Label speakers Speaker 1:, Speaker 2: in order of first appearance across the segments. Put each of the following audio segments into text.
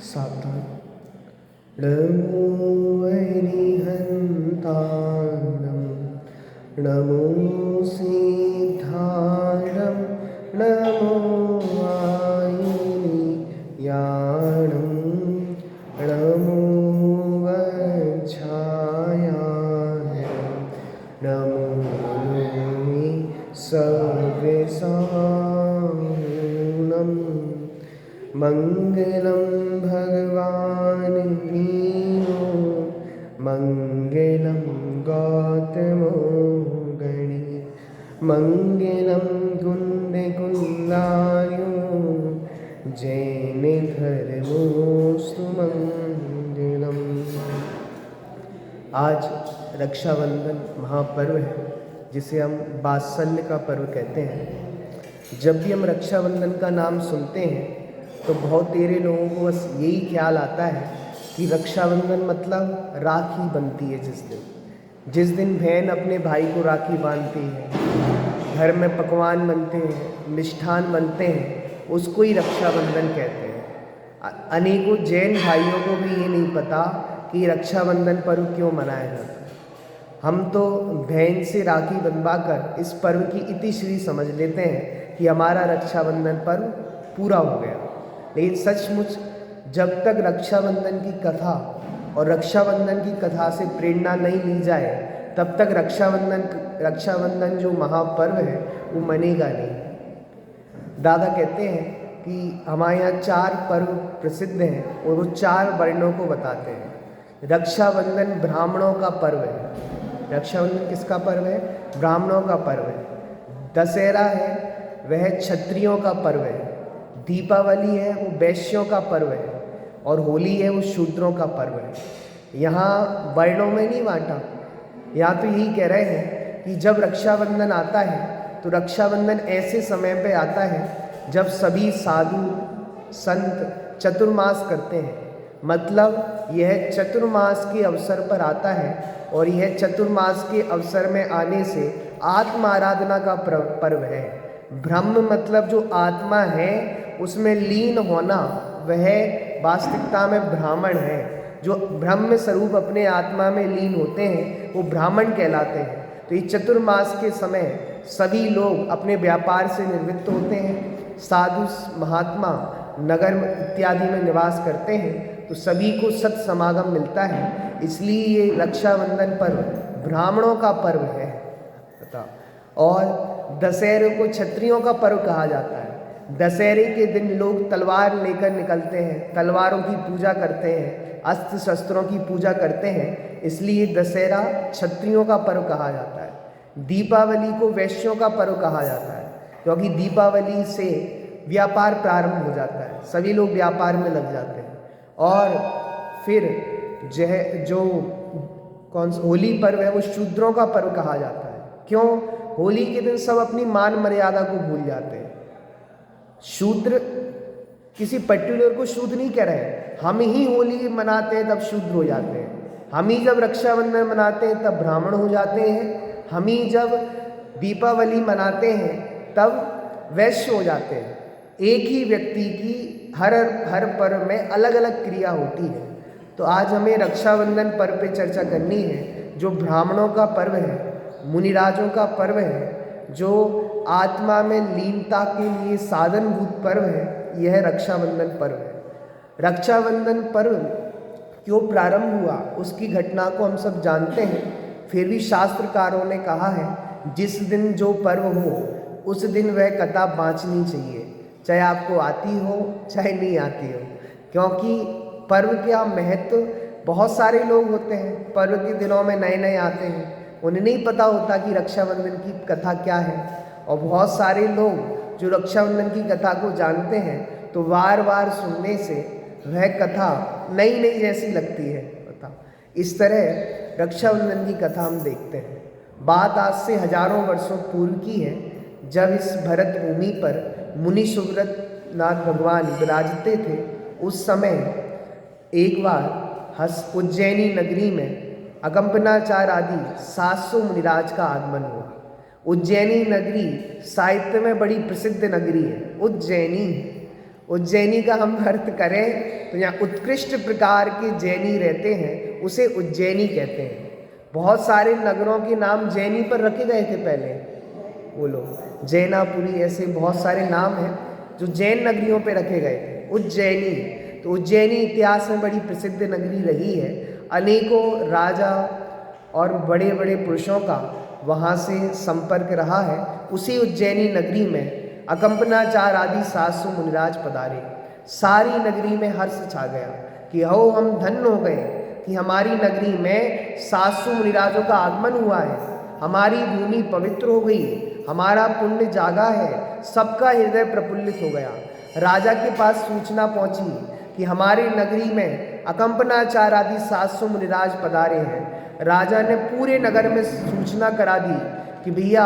Speaker 1: सावधान। नमो वैरिहन्तानं नमो सिद्धारं नमो वायुयानं नमो वज्रायाय नमो सर्वेशानं मङ्गलं भगवान् वीरो मङ्गलं गौतमो गणे मङ्गलं कुन्दकुन्दायो जैन धर्मोऽस्तु मङ्गलम्। आज रक्षाबंधन महापर्व है, जिसे हम वात्सल्य का पर्व कहते हैं। जब भी हम रक्षाबंधन का नाम सुनते हैं तो बहुत तेरे लोगों को बस यही ख्याल आता है कि रक्षाबंधन मतलब राखी बनती है। जिस दिन बहन अपने भाई को राखी बांधती है, घर में पकवान बनते हैं, मिष्ठान बनते हैं, उसको ही रक्षाबंधन कहते हैं। अनेकों जैन भाइयों को भी ये नहीं पता कि रक्षाबंधन पर्व क्यों मनाया जाता है। हम तो बहन से राखी बनवाकर इस पर्व की इतिश्री समझ लेते हैं कि हमारा रक्षाबंधन पर्व पूरा हो गया। लेकिन सचमुच जब तक रक्षाबंधन की कथा और रक्षाबंधन की कथा से प्रेरणा नहीं ली जाए, तब तक रक्षाबंधन जो महापर्व है वो मनेगा नहीं। दादा कहते हैं कि हमारे यहाँ 4 पर्व प्रसिद्ध हैं और वो 4 वर्णों को बताते हैं। रक्षाबंधन ब्राह्मणों का पर्व है। रक्षाबंधन किसका पर्व है? ब्राह्मणों का पर्व है। दशहरा है वह क्षत्रियों का पर्व है। दीपावली है वो वैश्यों का पर्व है। और होली है वो शूद्रों का पर्व है। यहाँ वर्णों में नहीं बांटा। यहाँ तो यही कह रहे हैं कि जब रक्षाबंधन आता है तो रक्षाबंधन ऐसे समय पे आता है जब सभी साधु संत चतुर्मास करते हैं। मतलब यह चतुर्मास के अवसर पर आता है और यह चतुर्मास के अवसर में आने से आत्म आराधना का पर्व है। ब्रह्म मतलब जो आत्मा है उसमें लीन होना, वह वास्तविकता में ब्राह्मण है। जो ब्रह्म स्वरूप अपने आत्मा में लीन होते हैं वो ब्राह्मण कहलाते हैं। तो ये चतुर्मास के समय सभी लोग अपने व्यापार से निवृत्त होते हैं। साधु महात्मा नगर इत्यादि में निवास करते हैं तो सभी को सत समागम मिलता है। इसलिए ये रक्षाबंधन पर्व ब्राह्मणों का पर्व है। और दशहरे को क्षत्रियों का पर्व कहा जाता है। दशहरे के दिन लोग तलवार लेकर निकलते हैं, तलवारों की पूजा करते हैं, अस्त्र शस्त्रों की पूजा करते हैं। इसलिए दशहरा क्षत्रियों का पर्व कहा जाता है। दीपावली को वैश्यों का पर्व कहा जाता है, क्योंकि दीपावली से व्यापार प्रारंभ हो जाता है, सभी लोग व्यापार में लग जाते हैं। और फिर जो होली पर्व है वो शूद्रों का पर्व कहा जाता है। क्यों? होली के दिन सब अपनी मान मर्यादा को भूल जाते हैं। शूद्र किसी पर्टिकुलर को शूद्र नहीं कह रहे हैं। हम ही होली मनाते हैं तब शूद्र हो जाते हैं। हम ही जब रक्षाबंधन मनाते हैं तब ब्राह्मण हो जाते हैं। हम ही जब दीपावली मनाते हैं तब वैश्य हो जाते हैं। एक ही व्यक्ति की हर पर्व में अलग अलग क्रिया होती है। तो आज हमें रक्षाबंधन पर्व पे चर्चा करनी है, जो ब्राह्मणों का पर्व है, मुनिराजों का पर्व है, जो आत्मा में लीनता के लिए साधनभूत पर्व है। यह रक्षाबंधन पर्व है। रक्षाबंधन पर्व क्यों प्रारंभ हुआ उसकी घटना को हम सब जानते हैं। फिर भी शास्त्रकारों ने कहा है जिस दिन जो पर्व हो उस दिन वह कथा बाँचनी चाहिए, चाहे आपको आती हो चाहे नहीं आती हो। क्योंकि पर्व का महत्व, बहुत सारे लोग होते हैं पर्व के दिनों में नए नए आते हैं, उन्हें नहीं पता होता कि रक्षाबंधन की कथा क्या है। और बहुत सारे लोग जो रक्षाबंधन की कथा को जानते हैं तो बार बार सुनने से वह कथा नई नई जैसी लगती है। इस तरह रक्षाबंधन की कथा हम देखते हैं। बात आज से हजारों वर्षों पूर्व की है, जब इस भरत भूमि पर मुनि सुव्रत नाथ भगवान विराजते थे। उस समय एक बार उज्जैनी नगरी में अगम्पनाचार्य आदि 700 मुनिराज का आगमन हुआ। उज्जैनी नगरी साहित्य में बड़ी प्रसिद्ध नगरी है। उज्जैनी उज्जैनी का हम अर्थ करें तो यहाँ उत्कृष्ट प्रकार के जैनी रहते हैं, उसे उज्जैनी कहते हैं। बहुत सारे नगरों के नाम जैनी पर रखे गए थे पहले, बोलो जैनापुरी, ऐसे बहुत सारे नाम हैं जो जैन नगरियों पे रखे गए थे। उज्जैनी, तो उज्जैनी इतिहास में बड़ी प्रसिद्ध नगरी रही है। अनेकों राजा और बड़े बड़े पुरुषों का वहाँ से संपर्क रहा है। उसी उज्जैनी नगरी में अकंपनाचार आदि 700 मुनिराज पधारे। सारी नगरी में हर्ष छा गया कि हो हम धन्य हो गए कि हमारी नगरी में 700 मुनिराजों का आगमन हुआ है, हमारी भूमि पवित्र हो गई, हमारा पुण्य जागा है। सबका हृदय प्रफुल्लित हो गया। राजा के पास सूचना पहुंची कि हमारे नगरी में अकंपनाचार आदि 700 मुनिराज पधारे हैं। राजा ने पूरे नगर में सूचना करा दी कि भैया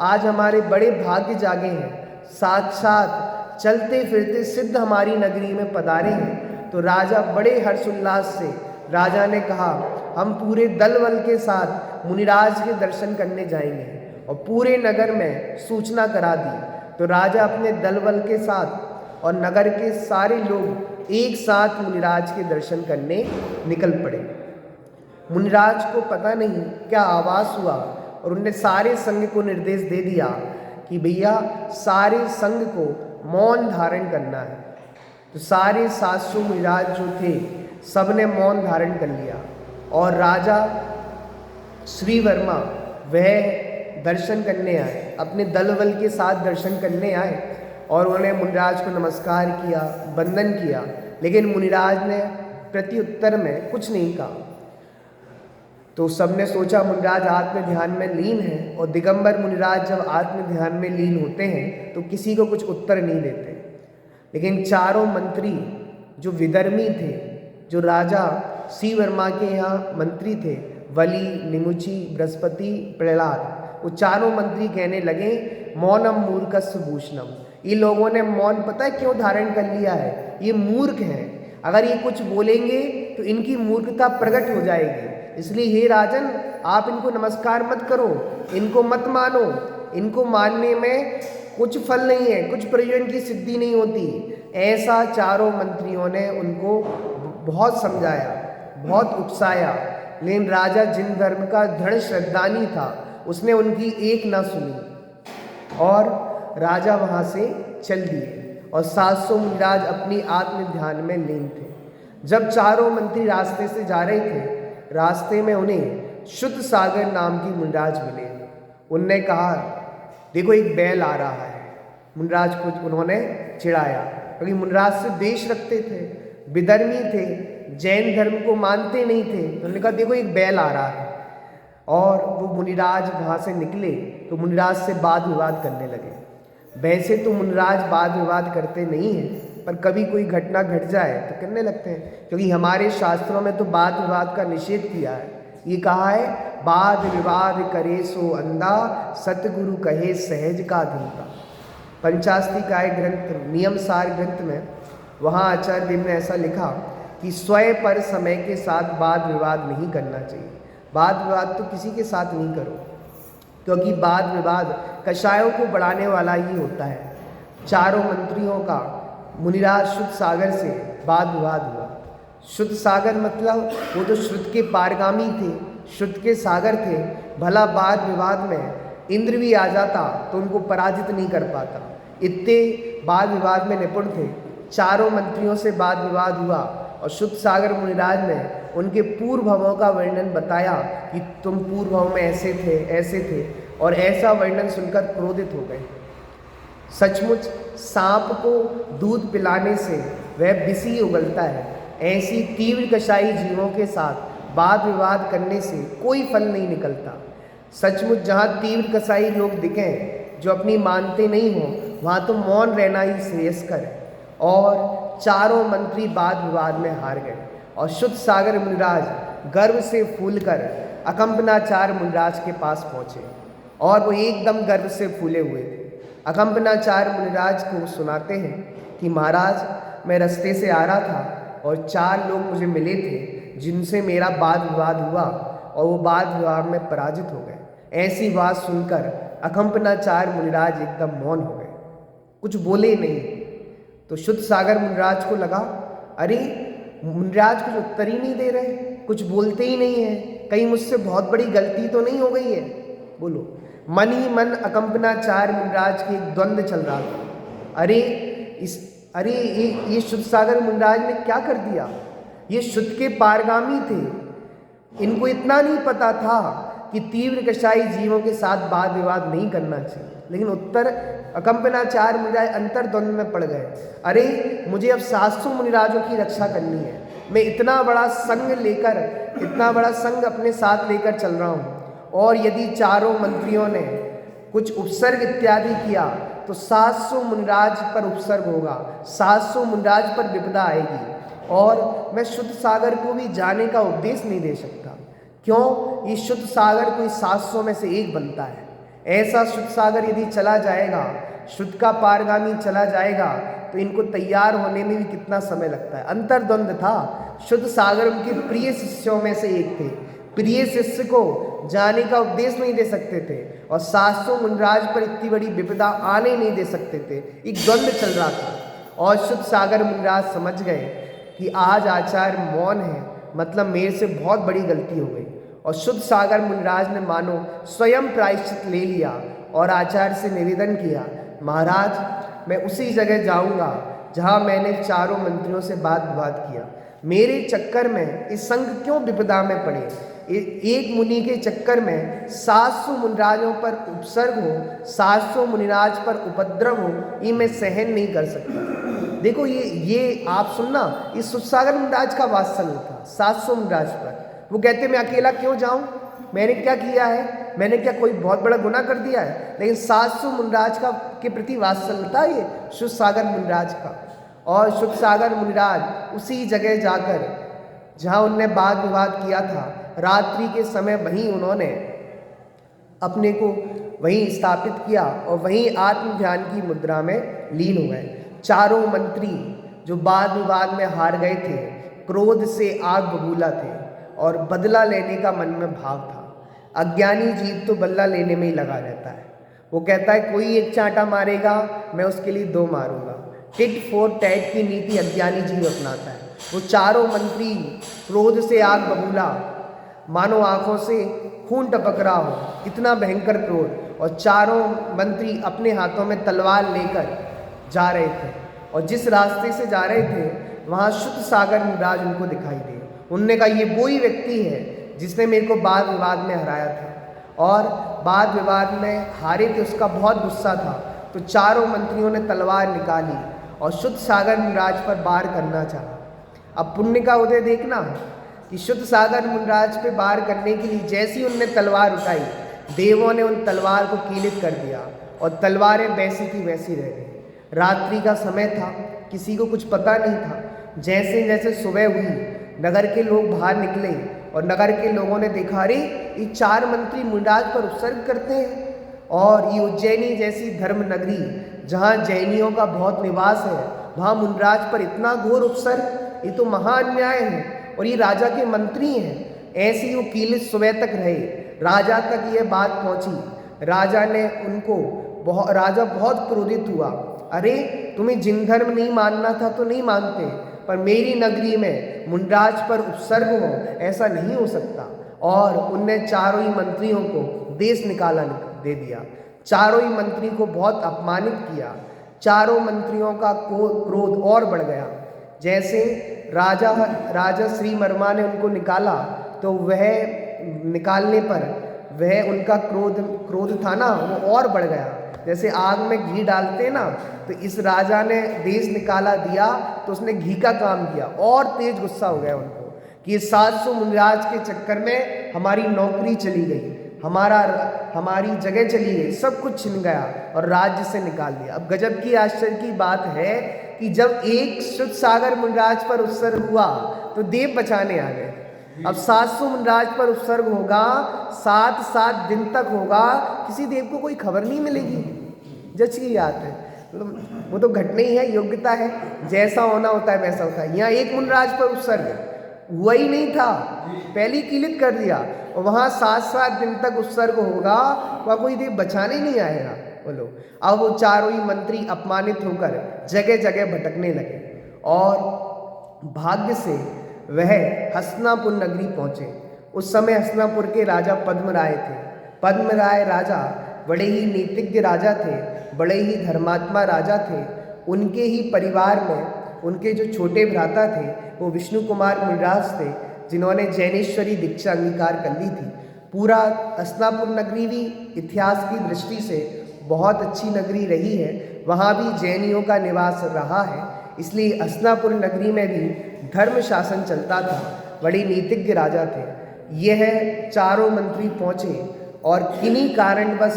Speaker 1: आज हमारे बड़े भाग्य जागे हैं, साक्षात चलते फिरते सिद्ध हमारी नगरी में पधारे हैं। तो राजा बड़े हर्षोल्लास से, राजा ने कहा हम पूरे दल बल के साथ मुनिराज के दर्शन करने जाएंगे, और पूरे नगर में सूचना करा दी। तो राजा अपने दल बल के साथ और नगर के सारे लोग एक साथ मुनिराज के दर्शन करने निकल पड़े। मुनिराज को पता नहीं क्या आवाज़ हुआ और उनने सारे संघ को निर्देश दे दिया कि भैया सारे संघ को मौन धारण करना है। तो सारे 700 मुनिराज जो थे सब ने मौन धारण कर लिया, और राजा श्री वर्मा वह दर्शन करने आए, अपने दल बल के साथ दर्शन करने आए, और उन्होंने मुनिराज को नमस्कार किया, वंदन किया। लेकिन मुनिराज ने प्रत्युत्तर में कुछ नहीं कहा। तो सबने सोचा मुनिराज आत्म ध्यान में लीन है, और दिगंबर मुनिराज जब आत्म ध्यान में लीन होते हैं तो किसी को कुछ उत्तर नहीं देते। लेकिन चारों मंत्री जो विधर्मी थे, जो राजा श्री वर्मा के यहाँ मंत्री थे, वली, निमुची, बृहस्पति, प्रहलाद, वो चारों मंत्री कहने लगे मौनम मूर्खस्य भूषणम। ये लोगों ने मौन पता है क्यों धारण कर लिया है? ये मूर्ख हैं, अगर ये कुछ बोलेंगे तो इनकी मूर्खता प्रकट हो जाएगी। इसलिए हे राजन, आप इनको नमस्कार मत करो, इनको मत मानो, इनको मानने में कुछ फल नहीं है, कुछ प्रयोजन की सिद्धि नहीं होती। ऐसा चारों मंत्रियों ने उनको बहुत समझाया, बहुत उकसाया, लेकिन राजा जिन धर्म का दृढ़ श्रद्धानी था उसने उनकी एक ना सुनी, और राजा वहाँ से चल दिए, और 700 मुनिराज अपनी आत्म ध्यान में लीन थे। जब चारों मंत्री रास्ते से जा रहे थे, रास्ते में उन्हें शुद्ध सागर नाम की मुनिराज मिले। उनने कहा देखो एक बैल आ रहा है। मुनिराज को उन्होंने चिढ़ाया, क्योंकि मुनिराज से द्वेष रखते थे, विधर्मी थे, जैन धर्म को मानते नहीं थे। तो उन्होंने कहा देखो एक बैल आ रहा है, और वो मुनिराज वहाँ से निकले तो मुनिराज से वाद विवाद करने लगे। वैसे तो मुनिराज वाद विवाद करते नहीं हैं, पर कभी कोई घटना घट जाए तो करने लगते हैं, क्योंकि हमारे शास्त्रों में तो वाद विवाद का निषेध किया है। ये कहा है वाद विवाद करे सो अंधा, सतगुरु कहे सहज का धीता। पंचास्तिकाय ग्रंथ नियम सार ग्रंथ में वहाँ आचार्य देव ने ऐसा लिखा कि स्वयं पर समय के साथ वाद विवाद नहीं करना चाहिए। वाद विवाद तो किसी के साथ नहीं करो, क्योंकि वाद विवाद कषायों को बढ़ाने वाला ही होता है। चारों मंत्रियों का मुनिराज शुद्ध सागर से वाद विवाद हुआ। शुद्ध सागर मतलब वो तो श्रुत के पारगामी थे, श्रुत के सागर थे। भला वाद विवाद में इंद्र भी आ जाता तो उनको पराजित नहीं कर पाता, इतने वाद विवाद में निपुण थे। चारों मंत्रियों से वाद विवाद हुआ, और शुद्ध सागर मुनिराज ने उनके पूर्व भवों का वर्णन बताया कि तुम पूर्व भव में ऐसे थे, ऐसे थे, और ऐसा वर्णन सुनकर क्रोधित हो गए। सचमुच सांप को दूध पिलाने से वह बिसी उगलता है, ऐसी तीव्र कषाई जीवों के साथ वाद विवाद करने से कोई फल नहीं निकलता। सचमुच जहाँ तीव्र कषाई लोग दिखें जो अपनी मानते नहीं हो, वहाँ तो मौन रहना ही श्रेयस्कर है। और चारों मंत्री वाद विवाद में हार गए, और शुद्ध सागर मुनिराज गर्व से फूलकर अकंपनाचार मुनिराज के पास पहुँचे, और वो एकदम गर्व से फूले हुए थे। अकंपनाचार मुनिराज को सुनाते हैं कि महाराज मैं रास्ते से आ रहा था और 4 लोग मुझे मिले थे जिनसे मेरा वाद विवाद हुआ, और वो वाद विवाद में पराजित हो गए। ऐसी बात सुनकर अकंपनाचार मुनिराज एकदम मौन हो गए, कुछ बोले नहीं। तो शुद्ध सागर मुनिराज को लगा, अरे मुनिराज कुछ उत्तर ही नहीं दे रहे, कुछ बोलते ही नहीं है, कहीं मुझसे बहुत बड़ी गलती तो नहीं हो गई है। बोलो, मन ही मन अकंपनाचार्य मुनिराज के एक द्वंद्व चल रहा था। अरे ये शुद्ध सागर मुनिराज ने क्या कर दिया, ये शुद्ध के पारगामी थे, इनको इतना नहीं पता था कि तीव्र कषाई जीवों के साथ वाद विवाद नहीं करना चाहिए। लेकिन उत्तर अकंपनाचार्य मुनिराज अंतर द्वंद्व में पड़ गए। अरे मुझे अब 700 मुनिराजों की रक्षा करनी है, मैं इतना बड़ा संघ अपने साथ लेकर चल रहा हूँ, और यदि चारों मंत्रियों ने कुछ उपसर्ग इत्यादि किया तो 700 मुनिराज पर उपसर्ग होगा, 700 मुनिराज पर विपदा आएगी, और मैं शुद्ध सागर को भी जाने का उपदेश नहीं दे सकता। क्यों? ये शुद्ध सागर कोई 700 में से एक बनता है। ऐसा शुद्ध सागर यदि चला जाएगा, शुद्ध का पारगामी चला जाएगा, तो इनको तैयार होने में भी कितना समय लगता है। अंतर्द्वंद था। शुद्ध सागर उनके प्रिय शिष्यों में से एक थे, प्रिय शिष्य को जाने का उपदेश नहीं दे सकते थे, और 700 मुनिराज पर इतनी बड़ी विपदा आने नहीं दे सकते थे। एक द्वंद्व चल रहा था, और शुद्ध सागर मुनिराज समझ गए कि आज आचार्य मौन है, मतलब मेरे से बहुत बड़ी गलती हो गई। और शुद्ध सागर मुनिराज ने मानो स्वयं प्रायश्चित ले लिया और आचार्य से निवेदन किया, महाराज मैं उसी जगह जाऊंगा जहां मैंने चारों मंत्रियों से वाद विवाद किया। मेरे चक्कर में इस संघ क्यों विपदा में पड़े? एक मुनि के चक्कर में 700 मुनिराजों पर उपसर्ग हो, 700 मुनिराज पर उपद्रव हो, ये मैं सहन नहीं कर सकता। देखो ये आप सुनना, इस शुद्ध सागर मुनिराज का वात्सल्य था 700 मुनिराज पर। वो कहते मैं अकेला क्यों जाऊं, मैंने क्या किया है, मैंने क्या कोई बहुत बड़ा गुनाह कर दिया है? लेकिन 700 मुनिराज का के प्रति वात्सल्य था ये शुद्ध सागर मुनिराज का। और शुद्ध सागर मुनिराज उसी जगह जाकर जहाँ उनने वाद विवाद किया था, रात्रि के समय वहीं उन्होंने अपने को वहीं स्थापित किया और वहीं आत्म ध्यान की मुद्रा में लीन हो गए। चारों मंत्री जो वाद विवाद में हार गए थे, क्रोध से आग बबूला थे और बदला लेने का मन में भाव था। अज्ञानी जीव तो बदला लेने में ही लगा रहता है। वो कहता है कोई एक चांटा मारेगा, मैं उसके लिए 2 मारूंगा। टिट फॉर टैट की नीति अज्ञानी जीव अपनाता है। वो चारों मंत्री क्रोध से आग बबूला, मानो आंखों से खून टपक रहा हो, इतना भयंकर क्रोध, और चारों मंत्री अपने हाथों में तलवार लेकर जा रहे थे। और जिस रास्ते से जा रहे थे वहाँ शुद्ध सागर मुनिराज उनको दिखाई दे। उनने कहा ये वो ही व्यक्ति है जिसने मेरे को वाद विवाद में हराया था, और वाद विवाद में हारे थे, उसका बहुत गुस्सा था। तो चारों मंत्रियों ने तलवार निकाली और शुद्ध सागर मुनिराज पर वार करना चाहा। अब पुण्य का उदय देखना कि शुद्ध सागर मुनिराज पे वार करने के लिए जैसी उनने तलवार उठाई, देवों ने उन तलवार को कीलित कर दिया और तलवारें वैसी की वैसी रह गई। रात्रि का समय था, किसी को कुछ पता नहीं था। जैसे जैसे सुबह हुई, नगर के लोग बाहर निकले और नगर के लोगों ने देखा, अरे ये 4 मंत्री मुनिराज पर उपसर्ग करते हैं। और ये उज्जैनी जैसी धर्म नगरी जहाँ जैनियों का बहुत निवास है, वहाँ मुनिराज पर इतना घोर उपसर्ग, ये तो महाअन्याय है। और ये राजा के मंत्री हैं। ऐसे ही वो कीलित सुबह तक रहे, राजा तक ये बात पहुँची। राजा बहुत क्रोधित हुआ, अरे तुम्हें जिन धर्म नहीं मानना था तो नहीं मानते, पर मेरी नगरी में मुनिराज पर उपसर्ग हो, ऐसा नहीं हो सकता। और उनने चारों ही मंत्रियों को देश निकाला दे दिया, चारों ही मंत्री को बहुत अपमानित किया। चारों मंत्रियों का क्रोध और बढ़ गया। जैसे राजा श्री वर्मा ने उनको निकाला, तो वह निकालने पर वह उनका क्रोध था ना, वो और बढ़ गया। जैसे आग में घी डालते ना, तो इस राजा ने देश निकाला दिया, तो उसने घी का काम किया, और तेज गुस्सा हो गया उनको कि 700 मुनिराज के चक्कर में हमारी नौकरी चली गई, हमारी जगह चली गई, सब कुछ छिन गया और राज्य से निकाल दिया। अब गजब की आश्चर्य की बात है कि जब एक शुद्ध सागर मुनिराज पर उत्सर्ग हुआ तो देव बचाने आ गए। अब 700 मुनिराज पर उत्सर्ग होगा, 7 दिन तक होगा, किसी देव को कोई खबर नहीं मिलेगी। जज की बात है, मतलब वो तो घटना ही है, योग्यता है, जैसा होना होता है वैसा होता है। यहाँ एक मुनिराज पर उत्सर्ग हुआ ही नहीं था, पहले कीलित कर दिया, और वहाँ 7 दिन तक उत्सर्ग होगा, वहाँ कोई देव बचाने नहीं आएगा। बोलो। अब वो चारों ही मंत्री अपमानित होकर जगह जगह भटकने लगे और भाग्य से वह हस्तिनापुर नगरी पहुँचे। उस समय हस्तिनापुर के राजा पद्मराय थे। पद्मराय राजा बड़े ही नीतिज्ञ राजा थे, बड़े ही धर्मात्मा राजा थे। उनके ही परिवार में उनके जो छोटे भ्राता थे वो विष्णु कुमार मुनिराज थे, जिन्होंने जैनेश्वरी दीक्षा अंगीकार कर ली थी। पूरा हस्तिनापुर नगरी भी इतिहास की दृष्टि से बहुत अच्छी नगरी रही है, वहाँ भी जैनियों का निवास रहा है। इसलिए हस्तिनापुर नगरी में भी धर्म शासन चलता था, बड़े नीतिज्ञ राजा थे। यह चारों मंत्री पहुँचे और किन्हीं कारणवश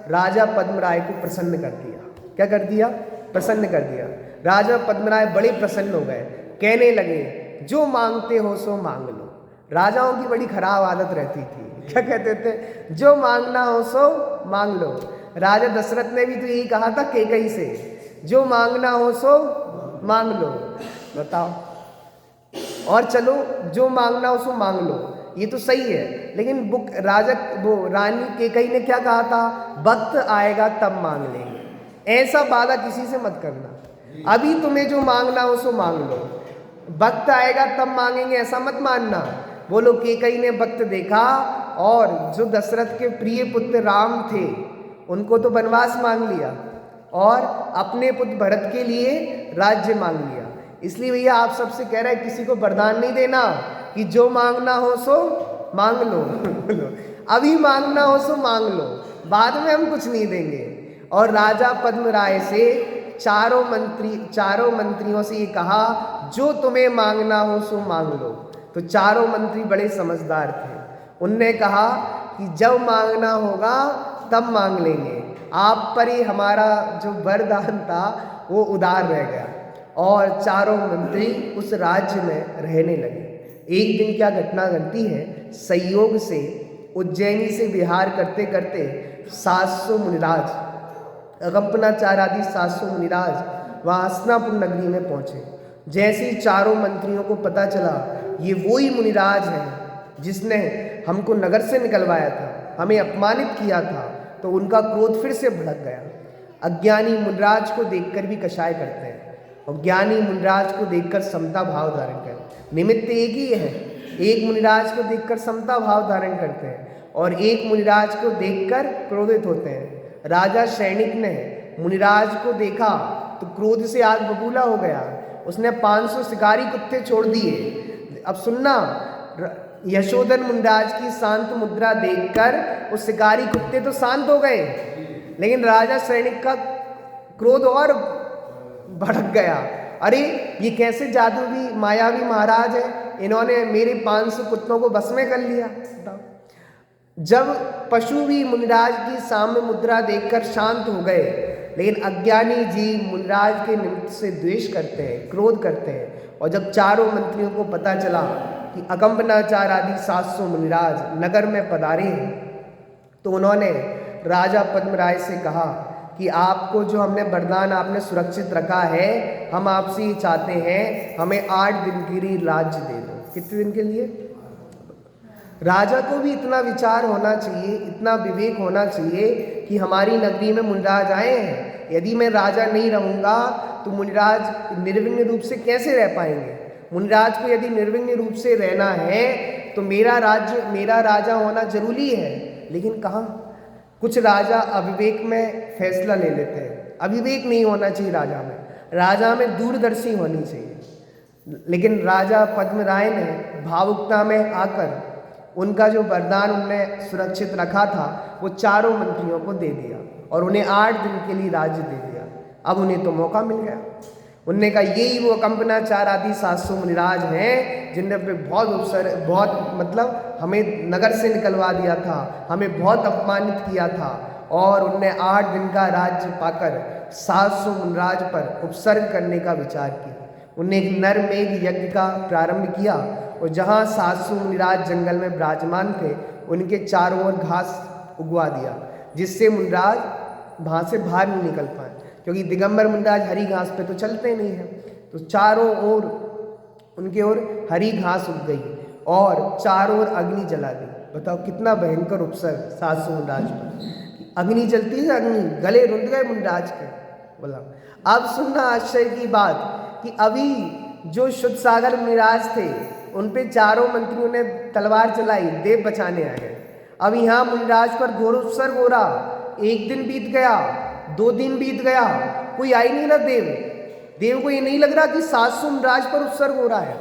Speaker 1: राजा पद्मराय को प्रसन्न कर दिया। क्या कर दिया? प्रसन्न कर दिया। राजा पद्मराय बड़े प्रसन्न हो गए, कहने लगे जो मांगते हो सो मांग लो। राजाओं की बड़ी खराब आदत रहती थी, क्या कहते थे? जो मांगना हो सो मांग लो। राजा दशरथ ने भी तो यही कहा था कैकेयी से, जो मांगना हो सो मांग लो। बताओ, और चलो जो मांगना हो सो मांग लो, ये तो सही है। लेकिन वो रानी कैकेयी ने क्या कहा था? वक्त आएगा तब मांग लेंगे। ऐसा वादा किसी से मत करना। अभी तुम्हें जो मांगना हो सो मांग लो, वक्त आएगा तब मांगेंगे ऐसा मत मानना। बोलो, कैकेयी ने वक्त देखा और जो दशरथ के प्रिय पुत्र राम थे उनको तो वनवास मांग लिया और अपने पुत्र भरत के लिए राज्य मांग लिया। इसलिए भैया आप सबसे कह रहे हैं किसी को वरदान नहीं देना कि जो मांगना हो सो मांग लो। अभी मांगना हो सो मांग लो, बाद में हम कुछ नहीं देंगे। और राजा पद्मराय से चारों मंत्रियों से ये कहा जो तुम्हें मांगना हो सो मांग लो। तो चारों मंत्री बड़े समझदार थे। उनने कहा कि जब मांगना होगा तब मांग लेंगे। आप पर ही हमारा जो वरदान था वो उदार रह गया और चारों मंत्री उस राज्य में रहने लगे। एक दिन क्या घटना घटती है, संयोग से उज्जैनी से विहार करते करते 700 मुनिराज, अगम्पनाचार्य आदि 700 मुनिराज वहाँ हस्तिनापुर नगरी में पहुँचे। जैसे ही चारों मंत्रियों को पता चला ये वही मुनिराज है जिसने हमको नगर से निकलवाया था, हमें अपमानित किया था, तो उनका क्रोध फिर से भड़क गया। अज्ञानी मुनिराज को देखकर भी कषाय करते हैं और ज्ञानी मुनिराज को देखकर समता भाव धारण करते हैं। निमित्त एक ही है, एक मुनिराज को देखकर समता भाव धारण करते हैं और एक मुनिराज को देखकर क्रोधित होते हैं। राजा सैनिक ने मुनिराज को देखा तो क्रोध से आग बबूला हो गया। उसने 500 शिकारी कुत्ते छोड़ दिए। अब सुनना, यशोधन मुनिराज की शांत मुद्रा देखकर वो शिकारी कुत्ते तो शांत हो गए, लेकिन राजा सैनिक का क्रोध और भड़क गया। अरे ये कैसे जादूवी मायावी महाराज है, इन्होंने मेरे 500 कुत्तों को बस में कर लिया। जब पशु भी मुनिराज की साम्य मुद्रा देखकर शांत हो गए, लेकिन अज्ञानी जीव मुनिराज के निमित्त से द्वेष करते हैं, क्रोध करते हैं। और जब चारों मंत्रियों को पता चला कि अगम्पनाचार्य आदि 700 मुनिराज नगर में पधारे हैं, तो उन्होंने राजा पद्मराय से कहा कि आपको जो हमने वरदान आपने सुरक्षित रखा है, हम आपसे ये चाहते हैं हमें 8 दिन के लिए राज्य दे दो। कितने दिन के लिए? राजा को भी इतना विचार होना चाहिए, इतना विवेक होना चाहिए कि हमारी नगरी में मुनिराज आए हैं, यदि मैं राजा नहीं रहूँगा तो मुनिराज निर्विघ्न रूप से कैसे रह पाएंगे। मुनिराज को यदि निर्विघ्न रूप से रहना है तो मेरा राजा होना जरूरी है। लेकिन कहाँ, कुछ राजा अविवेक में फैसला ले लेते हैं। अविवेक नहीं होना चाहिए राजा में दूरदर्शी होनी चाहिए। लेकिन राजा पद्मराय ने भावुकता में आकर उनका जो वरदान उन्होंने सुरक्षित रखा था वो चारों मंत्रियों को दे दिया और उन्हें 8 दिन के लिए राज्य दे दिया। अब उन्हें तो मौका मिल गया। उनने कहा यही वो अगम्पनाचार्य आदि 700 मुनिराज हैं जिनने बहुत मतलब हमें नगर से निकलवा दिया था, हमें बहुत अपमानित किया था। और उनने 8 दिन का राज्य पाकर 700 मुनिराज पर उपसर्ग करने का विचार किया। उनने एक नर मेघ यज्ञ का प्रारंभ किया और जहाँ 700 मुनिराज जंगल में विराजमान थे उनके चारों ओर घास उगवा दिया, जिससे मुनिराज वहाँ से बाहर नहीं निकल पाए, क्योंकि दिगंबर मुनिराज हरी घास पे तो चलते नहीं हैं। तो चारों ओर उनके ओर हरी घास उग गई और चारों ओर अग्नि जला दी। बताओ कितना भयंकर उपसर्ग 700 मुनिराज पर। अग्नि जलती है, अग्नि, गले रुंध गए मुनिराज के। बोला अब सुनना आश्चर्य की बात कि अभी जो शुद्ध सागर मुनिराज थे उन पे चारों मंत्रियों ने तलवार चलाई, देव बचाने आए। अब यहाँ मुनिराज पर घोर उत्सर्ग हो रहा। एक दिन बीत गया, 2 दिन बीत गया, कोई आई नहीं ना देव को ये नहीं लग रहा कि 700 मुनिराज पर उत्सर्ग हो रहा है।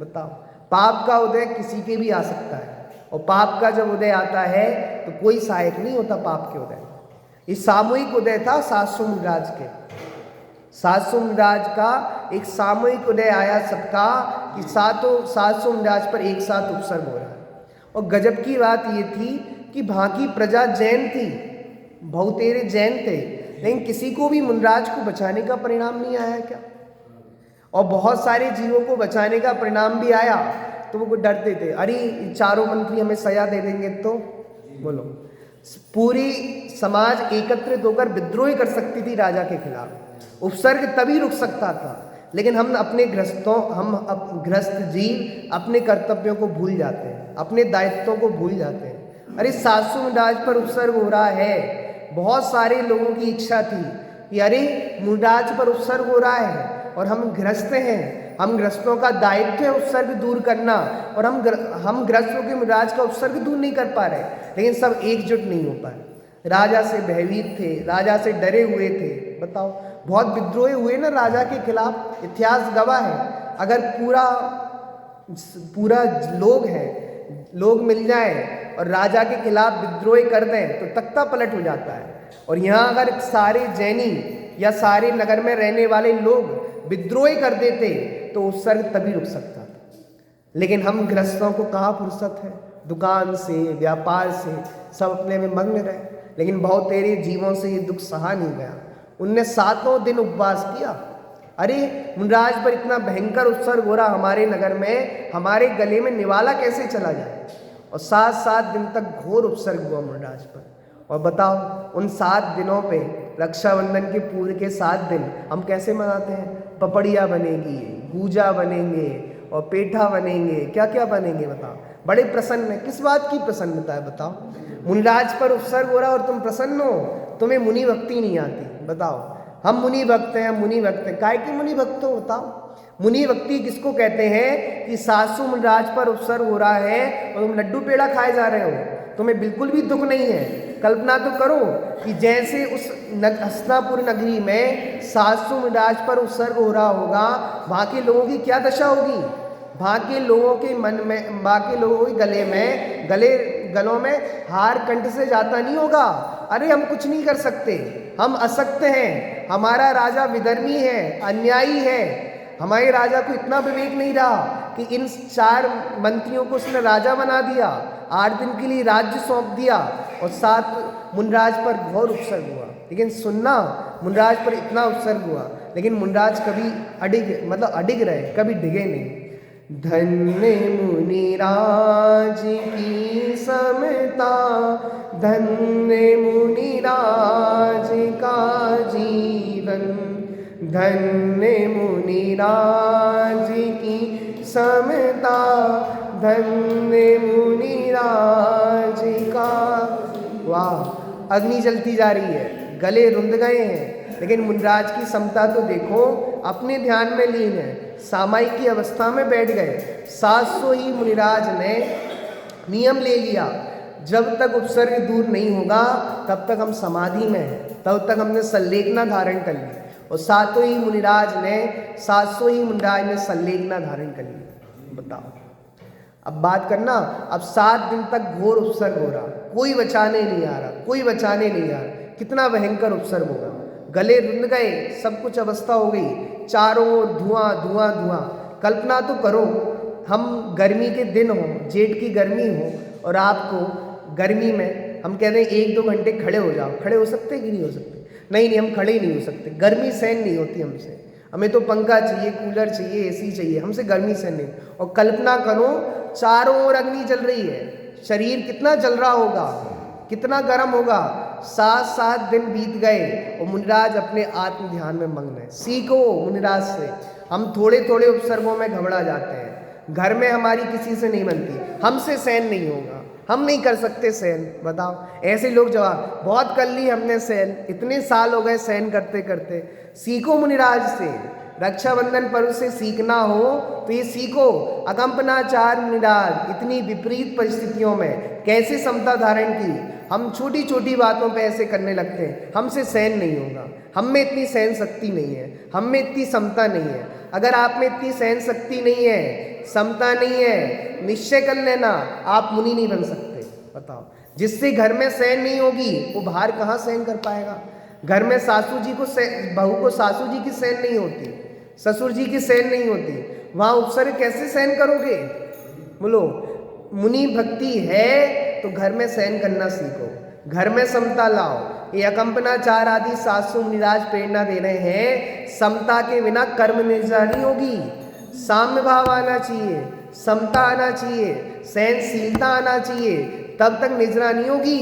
Speaker 1: बताओ, पाप का उदय किसी के भी आ सकता है, और पाप का जब उदय आता है तो कोई सहायक नहीं होता पाप के उदय। इस सामूहिक उदय था 700 मुनिराज के। 700 मुनिराज का एक सामूहिक उदय आया सबका कि 700 मुनिराज पर एक साथ उपसर्ग हो रहा है। और गजब की बात ये थी कि बाकी प्रजा जैन थी, बहुतेरे जैन थे, लेकिन किसी को भी मुनिराज को बचाने का परिणाम नहीं आया क्या? और बहुत सारे जीवों को बचाने का परिणाम भी आया तो वो डरते थे, अरे चारों मंत्री हमें सजा दे देंगे तो। बोलो, पूरी समाज एकत्रित होकर विद्रोह कर सकती थी राजा के खिलाफ, उपसर्ग तभी रुक सकता था। लेकिन हम अपने गृहस्थ जीव अपने कर्तव्यों को भूल जाते हैं, अपने दायित्वों को भूल जाते हैं। अरे 700 मुनिराज पर उपसर्ग हो रहा है, बहुत सारे लोगों की इच्छा थी कि अरे मुनिराज पर उपसर्ग हो रहा है और हम गृहस्थ हैं, हम गृहस्थों का दायित्व है उत्सर्ग दूर करना, और हम गृहस्थों के मुनिराज का उत्सर्ग दूर नहीं कर पा रहे। लेकिन सब एकजुट नहीं हो पाए, राजा से भयभीत थे, राजा से डरे हुए थे। बताओ, बहुत विद्रोह हुए ना राजा के खिलाफ, इतिहास गवाह है। अगर पूरा लोग मिल जाए और राजा के खिलाफ विद्रोह कर दें तो तख्ता पलट हो जाता है। और यहाँ अगर सारे जैनी या सारे नगर में रहने वाले लोग विद्रोह कर देते तो उत्सर्ग तभी रुक सकता था। लेकिन हम गृहस्थों को कहाँ फुर्सत है, दुकान से, व्यापार से, सब अपने में मग्न रहे। लेकिन बहुतेरे जीवों से ये दुख सहा नहीं गया, उनने 7 दिन उपवास किया। अरे मुनिराज पर इतना भयंकर उत्सर्ग हो रहा हमारे नगर में, हमारे गले में निवाला कैसे चला जाए? और 7 दिन तक घोर उपसर्ग हुआ मुनिराज पर। और बताओ, उन 7 दिनों पे, रक्षाबंधन के पूर्व के 7 दिन हम कैसे मनाते हैं? पपड़िया बनेगी, गूजा बनेंगे और पेठा बनेंगे, क्या क्या बनेंगे बताओ। बड़े प्रसन्न है, किस बात की प्रसन्नता है बताओ? मुनिराज पर उपसर्ग हो रहा और तुम प्रसन्न हो, तुम्हें मुनि भक्ति नहीं आती। बताओ, हम मुनि भक्त हैं, मुनि भक्त हैं, काय के मुनि भक्त हो बताओ? मुनि भक्ति किसको कहते हैं कि 700 मुनिराज पर उपसर्ग हो रहा है और तुम लड्डू पेड़ा खाए जा रहे हो, तुम्हें बिल्कुल भी दुख नहीं है। कल्पना तो करो कि जैसे उस हस्तिनापुर नगरी में 700 मुनिराज पर उत्सर्ग हो रहा होगा, वहाँ के लोगों की क्या दशा होगी? वहाँ के लोगों के मन में, वहाँ के लोगों के गलों में हार कंठ से जाता नहीं होगा। अरे हम कुछ नहीं कर सकते, हम असक्त हैं, हमारा राजा विधर्मी है, अन्यायी है। हमारे राजा को इतना विवेक नहीं रहा कि इन 4 मंत्रियों को उसने राजा बना दिया, 8 दिन के लिए राज्य सौंप दिया, और 7 मुनिराज पर घोर उपसर्ग हुआ। लेकिन सुनना, मुनिराज पर इतना उपसर्ग हुआ, लेकिन मुनिराज कभी अडिग रहे, कभी डिगे नहीं। धन्य मुनिराज की समता, धन्य मुनिराज का जीवन, धन्य मुनिराज की समता, धन्य मुनिराज का। वाह, अग्नि जलती जा रही है, गले रुंध गए हैं, लेकिन मुनिराज की समता तो देखो, अपने ध्यान में लीन है, सामायिक की अवस्था में बैठ गए। 700 ही मुनिराज ने नियम ले लिया, जब तक उपसर्ग दूर नहीं होगा तब तक हम समाधि में हैं, तब तक हमने संलेखना धारण कर ली। और 700 ही मुनिराज ने संलेखना धारण कर ली। बताओ, अब बात करना, अब 7 दिन तक घोर उपसर्ग हो रहा, कोई बचाने नहीं आ रहा, कितना भयंकर उपसर्ग होगा। गले रुंध गए, सब कुछ अवस्था हो गई, चारों ओर धुआं धुआं धुआं। कल्पना तो करो, हम गर्मी के दिन हो, जेठ की गर्मी हो, और आपको गर्मी में हम कह रहे हैं 1-2 घंटे खड़े हो जाओ, खड़े हो सकते कि नहीं हो सकते? नहीं, हम खड़े ही नहीं हो सकते, गर्मी सहन नहीं होती हमसे। हमें तो पंखा चाहिए, कूलर चाहिए, एसी चाहिए, हमसे गर्मी सहन नहीं। और कल्पना करो, चारों ओर अग्नि जल रही है, शरीर कितना जल रहा होगा, कितना गर्म होगा। 7 दिन बीत गए और मुनिराज अपने आत्म ध्यान में मग्न है। सीखो मुनिराज से, हम थोड़े उपसर्गों में घबरा जाते हैं, घर में हमारी किसी से नहीं बनती, हमसे सहन नहीं होगा, हम नहीं कर सकते सहन। बताओ, ऐसे लोग जवाब, बहुत कर ली हमने सहन, इतने साल हो गए सहन करते करते। सीखो मुनिराज से, रक्षाबंधन पर्व से सीखना हो तो ये सीखो। अकंपनाचार मुनिराज इतनी विपरीत परिस्थितियों में कैसे समता धारण की। हम छोटी छोटी बातों पे ऐसे करने लगते हैं, हमसे सहन नहीं होगा, हम में इतनी सहन शक्ति नहीं है, हम में इतनी समता नहीं है। अगर आप में इतनी सहन शक्ति नहीं है, समता नहीं है, निश्चय कर लेना आप मुनि नहीं बन सकते। बताओ, जिससे घर में सहन नहीं होगी वो बाहर कहाँ सहन कर पाएगा। घर में सासू जी को बहू को सासू जी की सहन नहीं होती, ससुर जी की सहन नहीं होती, वहाँ उपसर्ग कैसे सहन करोगे। बोलो, मुनि भक्ति है तो घर में सहन करना सीखो, घर में समता लाओ। ये अकंपनाचार आदि सासु मुनिराज प्रेरणा दे रहे हैं, समता के बिना कर्म निर्जा नहीं होगी। साम्य भाव आना चाहिए, समता आना चाहिए, सहनशीलता आना चाहिए, तब तक निजरा नहीं होगी।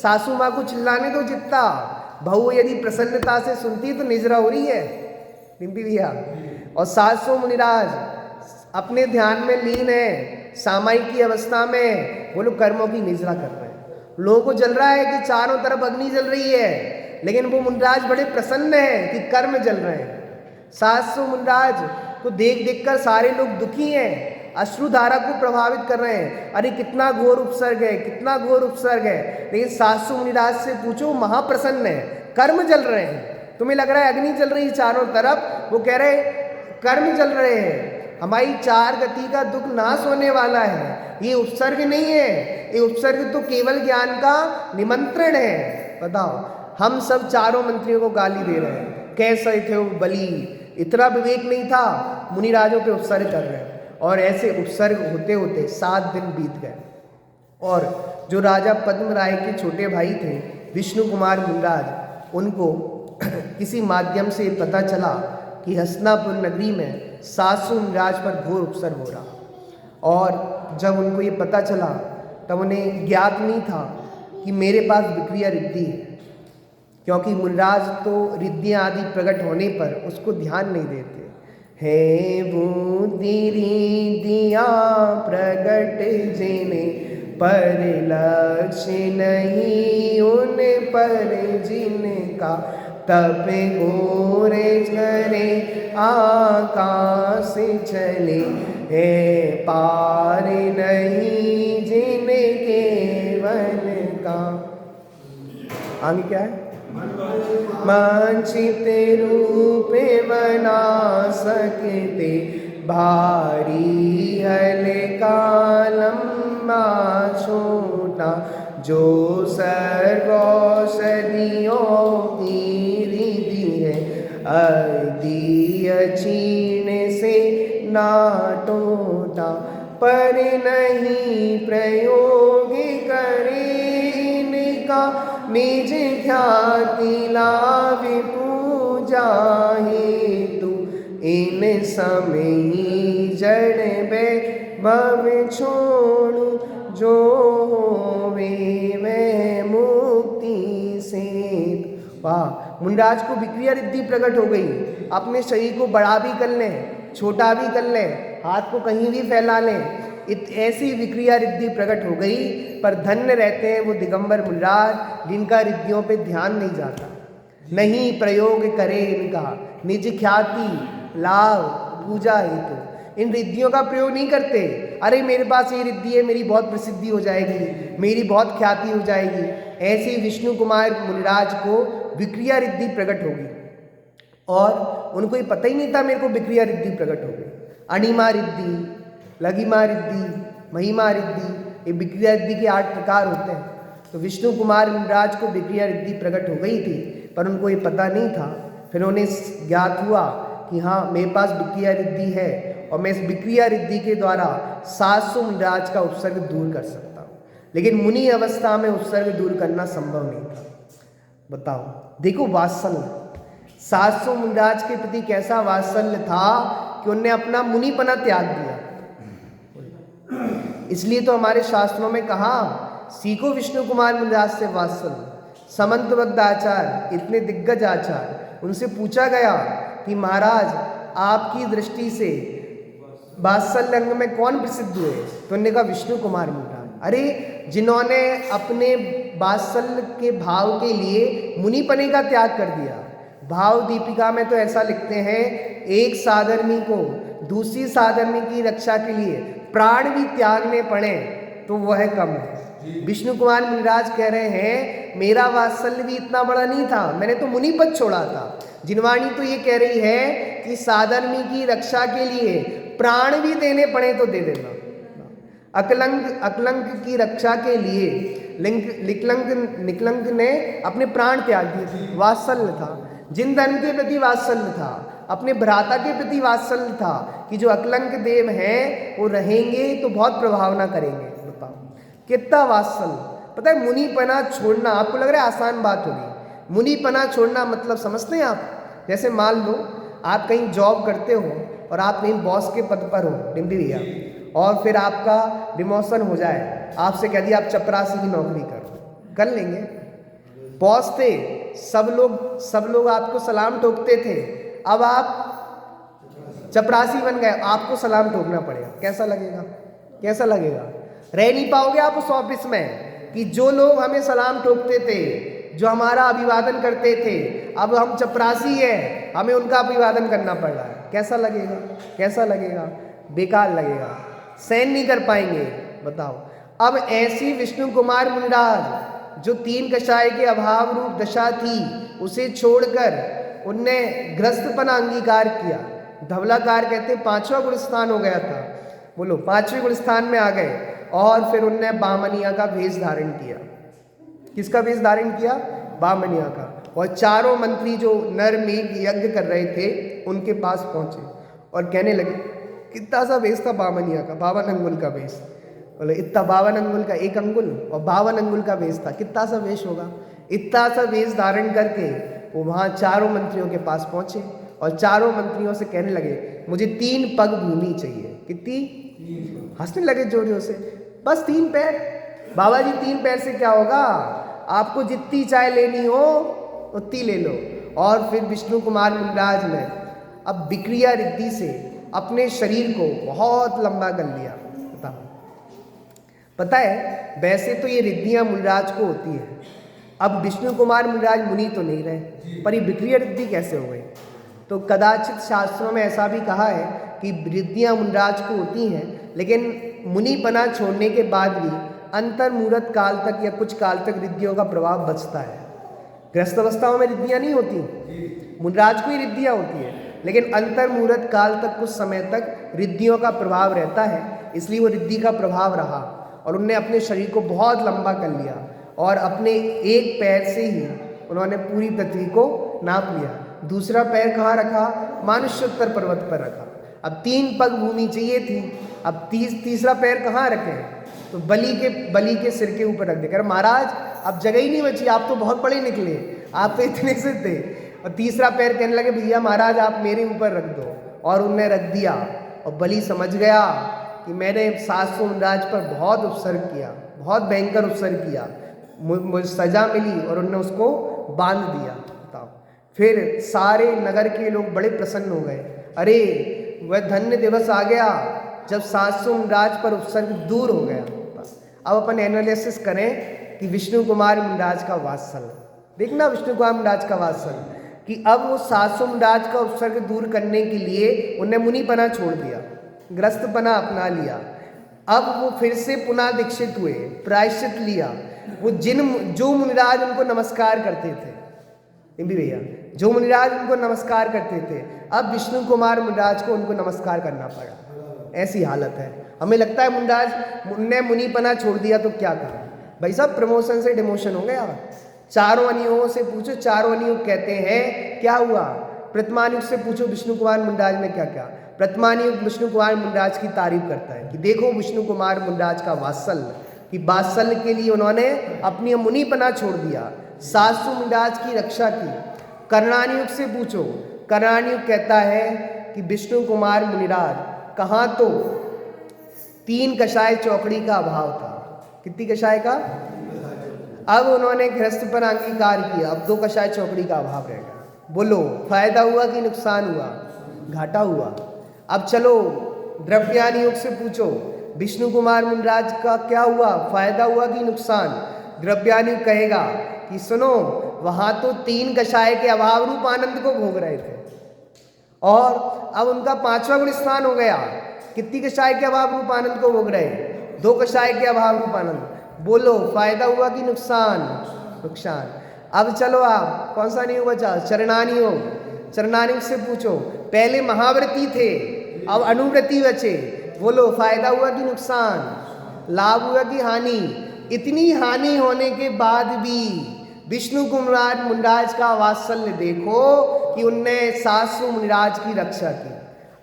Speaker 1: सासू माँ को चिल्लाने दो जितना, बहू यदि प्रसन्नता से सुनती तो निजरा हो रही है डिम्पी भैया। और सासु मुनिराज अपने ध्यान में लीन है, सामायिक की अवस्था में वो लोग कर्मों की निजरा कर रहे हैं। लोगों को जल रहा है कि चारों तरफ अग्नि जल रही है, लेकिन वो मुनिराज बड़े प्रसन्न हैं कि कर्म जल रहे हैं। सासु मुनिराज को देख देख कर सारे लोग दुखी हैं, अश्रुधारा को प्रभावित कर रहे हैं। अरे कितना घोर उपसर्ग है, कितना घोर उपसर्ग है। लेकिन सासु मुनिराज से पूछो, महाप्रसन्न है, कर्म जल रहे हैं। तुम्हें लग रहा है अग्नि जल रही चारों तरफ, वो कह रहे कर्म जल रहे हैं। हमारी चार गति का दुख नाश होने वाला है। ये उपसर्ग नहीं है, ये उपसर्ग तो केवल ज्ञान का निमंत्रण है। बताओ, हम सब चारों मंत्रियों को गाली दे रहे हैं, कैसे थे वो बलि, इतना विवेक नहीं था, मुनिराजों पे उपसर्ग कर रहे हैं। और ऐसे उपसर्ग होते होते 7 दिन बीत गए। और जो राजा पद्म राय के छोटे भाई थे विष्णु कुमार मुनिराज, उनको किसी माध्यम से पता चला कि हस्तिनापुर नगरी में सासु मुनिराज पर घोर उपसर्ग हो रहा। और जब उनको ये पता चला तब उन्हें ज्ञात नहीं था कि मेरे पास विक्रिया रिद्धि है, क्योंकि मुनिराज तो रिद्धियाँ आदि प्रकट होने पर उसको ध्यान नहीं देते। है बुद्धि रिद्धियाँ प्रकट जिने पर लक्ष्य नहीं उन पर जिनका, तब घोर करे आकाश चले, है पार नहीं जिनके वन का। आगे क्या है? वांछित रूप बना सकते, भारी हल्का लंबा छोटा, जो सर्वौषधियों की रिद्धि है, अदीय चीण से ना टूटा, पर नहीं प्रयोग करे इनका, निज ख्याति लाभ पूजा हेतु, इन समय जड़ भव छोड़ू, जो होवे वह मुक्ति से। वाह, मुनिराज को विक्रिया रिद्धि प्रकट हो गई। अपने शरीर को बड़ा भी कर लें, छोटा भी कर लें, हाथ को कहीं भी फैला लें, ऐसी विक्रिया रिद्धि प्रकट हो गई। पर धन्य रहते हैं वो दिगंबर मुनिराज जिनका रिद्धियों पे ध्यान नहीं जाता, नहीं प्रयोग करे इनका, निज ख्याति लाभ पूजा हेतु, इन रिद्धियों का प्रयोग नहीं करते। अरे मेरे पास ये रिद्धि है, मेरी बहुत प्रसिद्धि हो जाएगी, मेरी बहुत ख्याति हो जाएगी। ऐसे विष्णु कुमार मुनिराज को विक्रिया रिद्धि प्रकट होगी और उनको ये पता ही नहीं था मेरे को विक्रिया रिद्धि प्रकट हो गई। अणिमा रिद्धि, लघिमा रिद्धि, महिमा रिद्धि, ये विक्रिया रिद्धि के 8 प्रकार होते हैं। तो विष्णु कुमार मुनिराज को विक्रिया रिद्धि प्रकट हो गई थी, पर उनको ये पता नहीं था। फिर उन्हें ज्ञात हुआ कि हाँ मेरे पास विक्रिया रिद्धि है और मैं इस विक्रिया रिद्धि के द्वारा सासु मुनिराज का उपसर्ग दूर कर सकता हूँ। लेकिन मुनि अवस्था में उपसर्ग दूर करना संभव नहीं था। बताओ, देखो वात्सल्य, सासु मुनिराज के प्रति कैसा वात्सल्य था कि उन्होंने अपना मुनिपना त्याग दिया। इसलिए तो हमारे शास्त्रों में कहा, सीखो विष्णु कुमार मुनिराज से वात्सल्य। समंतबद्ध आचार्य, इतने दिग्गज आचार्य, उनसे पूछा गया कि महाराज आपकी दृष्टि से वात्सल्य अंग में कौन प्रसिद्ध हुए, तो उन्होंने कहा विष्णु कुमार मुनिराज। अरे जिन्होंने अपने वात्सल्य के भाव के लिए मुनिपने का त्याग कर दिया। भाव दीपिका में तो ऐसा लिखते हैं, एक साधर्मी को दूसरी साधर्मी की रक्षा के लिए प्राण भी त्यागने पड़े तो वह कम है। विष्णु कुमार मुनिराज कह रहे हैं मेरा वात्सल्य भी इतना बड़ा नहीं था, मैंने तो मुनिपद छोड़ा था। जिनवाणी तो ये कह रही है कि साधर्मी की रक्षा के लिए प्राण भी देने पड़े तो दे देना। अकलंक की रक्षा के लिए निकलंक ने अपने प्राण त्याग दिए थे। वात्सल्य था, जिन धन के प्रति वात्सल्य था, अपने भ्राता के प्रति वात्सल्य था कि जो अकलंक देव हैं वो रहेंगे तो बहुत प्रभावना करेंगे। बताओ कितना वात्सल्य। पता है मुनिपना छोड़ना आपको लग रहा है आसान बात होगी। मुनिपना छोड़ना मतलब समझते हैं आप? जैसे मान लो आप कहीं जॉब करते हो और आप कहीं बॉस के पद पर हो डिम्बी भैया, और फिर आपका डिमोशन हो जाए, आपसे कह दिया आप चपरासी की नौकरी कर लेंगे। बॉस थे, सब लोग आपको सलाम ठोकते थे, अब आप चपरासी बन गए, आपको सलाम ठोकना पड़ेगा। कैसा लगेगा? कैसा लगेगा? रह नहीं पाओगे आप उस ऑफिस में कि जो लोग हमें सलाम ठोकते थे, जो हमारा अभिवादन करते थे, अब हम चपरासी हैं, हमें उनका अभिवादन करना पड़ रहा है। कैसा लगेगा? कैसा लगेगा? बेकार लगेगा, सहन नहीं कर पाएंगे। बताओ। अब ऐसी विष्णु कुमार मुनिराज जो तीन कषाय के अभाव रूप दशा थी उसे छोड़कर उनने ग्रस्तपना अंगीकार किया। धवलाकार कहते 5वां गुण स्थान हो गया था। बोलो 5वें गुण स्थान में आ गए और फिर उनने बामनिया का वेश धारण किया। किसका वेश धारण किया? बामनिया का। और चारों मंत्री जो नर मेघ यज्ञ कर रहे थे उनके पास पहुंचे और कहने लगे कितना सा वेश था बामनिया का? 52 अंगुल का वेश। बोले इतना 52 अंगुल का, 1 अंगुल और 52 अंगुल का वेश था। कितना सा वेश होगा? इतना सा वेश धारण करके वो वहाँ चारों मंत्रियों के पास पहुंचे और चारों मंत्रियों से कहने लगे मुझे 3 पग भूमि चाहिए। कितनी? हंसने लगे जोरियों से। बस 3 पैर। बाबा जी 3 पैर से क्या होगा? आपको जितनी चाय लेनी हो उतनी ले लो। और फिर विष्णु कुमार मुनिराज ने अब विक्रिया रिद्धि से अपने शरीर को बहुत लंबा कर लिया। पता है वैसे तो ये रिद्धियां मुनिराज को होती है। अब विष्णु कुमार मुनिराज मुनि तो नहीं रहे, पर ये विक्रिया रिद्धि कैसे हो गई? तो कदाचित शास्त्रों में ऐसा भी कहा है कि रिद्धियां मुनिराज को होती हैं, लेकिन मुनिपना छोड़ने के बाद भी अंतर्मुहूर्त काल तक या कुछ काल तक रिद्धियों का प्रभाव बचता है। गृहस्थ अवस्थाओं में रिद्धियां नहीं होती, मुनिराज को ही रिद्धियां होती है, लेकिन अंतर्मुहूर्त काल तक कुछ समय तक रिद्धियों का प्रभाव रहता है। इसलिए वो रिद्धि का प्रभाव रहा और उनने अपने शरीर को बहुत लंबा कर लिया और अपने एक पैर से ही उन्होंने पूरी पृथ्वी को नाप लिया। दूसरा पैर कहाँ रखा? मानुष्योत्तर पर्वत पर रखा। अब 3 पग भूमि चाहिए थी, अब तीसरा पैर कहाँ रखें? तो बलि के सिर के ऊपर रख दे। कह महाराज अब जगह ही नहीं बची, आप तो बहुत बड़े निकले, आप तो इतने से थे। और तीसरा पैर कहने लगे भैया महाराज आप मेरे ऊपर रख दो, और उनने रख दिया। और बलि समझ गया कि मैंने सासू मुनिराज पर बहुत उपसर्ग किया, बहुत भयंकर उपसर्ग किया, मुझे सजा मिली और उनने उसको बांध दिया। बताओ। फिर सारे नगर के लोग बड़े प्रसन्न हो गए। अरे वह धन्य दिवस आ गया जब सासू मुनिराज पर उपसर्ग दूर हो गया। अब अपन एनालिसिस करें कि विष्णु कुमार मुनिराज का वात्सल्य देखना, विष्णु कुमार मुनिराज का वात्सल्य कि अब वो सासू मुनिराज का उपसर्ग दूर करने के लिए उन्हें मुनिपना छोड़ दिया, ग्रस्तपना अपना लिया। अब वो फिर से पुनः दीक्षित हुए, प्रायश्चित लिया। वो जो मुनिराज उनको नमस्कार करते थे भैया, जो मुनिराज उनको नमस्कार करते थे, अब विष्णु कुमार मुनिराज को उनको नमस्कार करना पड़ा। ऐसी हालत है। हमें लगता है मुनिराज ने मुनिपना छोड़ दिया तो क्या कहा? भाई साहब प्रमोशन से डिमोशन हो गया। चारों अनियों से पूछो, चारों अनियोग कहते हैं क्या हुआ? प्रथमानियुग से पूछो विष्णु कुमार मुनिराज ने क्या किया। प्रथमानियुग विष्णु कुमार मुनिराज की तारीफ करता है कि देखो विष्णु कुमार मुनिराज का वात्सल्य, कि वात्सल्य के लिए उन्होंने अपनी मुनिपना छोड़ दिया, सासू मुनिराज की रक्षा की। कर्णानियुग से पूछो, कर्णानियुग कहता है कि विष्णु कुमार मुनिराज कहाँ तो 3 कषाय चौकड़ी का अभाव था। कितनी कषाय का? अब उन्होंने गृहस्थपन अंगीकार किया, अब 2 कषाय चौकड़ी का अभाव रहेगा। बोलो फायदा हुआ कि नुकसान हुआ? घाटा हुआ। अब चलो द्रव्यान युग से पूछो, विष्णु कुमार मुनिराज का क्या हुआ, फायदा हुआ कि नुकसान? द्रव्यानी कहेगा कि सुनो, वहां तो 3 कषाय के अभाव रूप आनंद को भोग रहे थे और अब उनका 5वां गुण स्थान हो गया। कितनी कषाय के अभाव रूप आनंद को भोग रहे? 2 कषाय के अभाव रूप आनंद। बोलो फायदा हुआ कि नुकसान? नुकसान। अब चलो आप कौन सा नहीं बचा? चरणानी हो। चरणानी से पूछो, पहले महाव्रती थे अब अनुव्रती बचे, बोलो फायदा हुआ कि नुकसान? लाभ हुआ कि हानि? इतनी हानि होने के बाद भी विष्णु कुमार मुनिराज का वात्सल्य देखो कि उनने सासु मुनिराज की रक्षा की।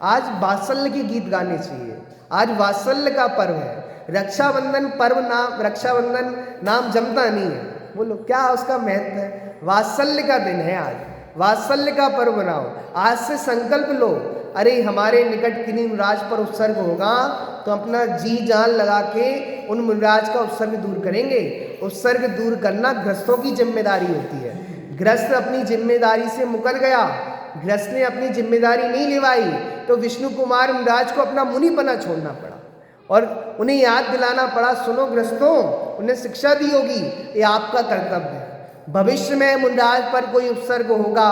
Speaker 1: आज वात्सल्य के गीत गाने चाहिए, आज वात्सल्य का पर्व है। रक्षाबंधन पर्व नाम, रक्षाबंधन नाम जमता नहीं है। बोलो क्या उसका महत्व है? वात्सल्य का दिन है आज, वात्सल्य का पर्व बनाओ। आज से संकल्प लो, अरे हमारे निकट किन्हीं मुनिराज पर उत्सर्ग होगा तो अपना जी जान लगा के उन मुनिराज का उत्सर्ग दूर करेंगे। उत्सर्ग दूर करना गृहस्थों की जिम्मेदारी होती है। गृहस्थ अपनी जिम्मेदारी से मुकर गया, गृहस्थ ने अपनी जिम्मेदारी नहीं निभाई तो विष्णु कुमार मुनिराज को अपना मुनिपना छोड़ना पड़ा और उन्हें याद दिलाना पड़ा, सुनो गृहस्थों, उन्हें शिक्षा दी होगी, ये आपका कर्तव्य है। भविष्य में मुनिराज पर कोई उपसर्ग होगा,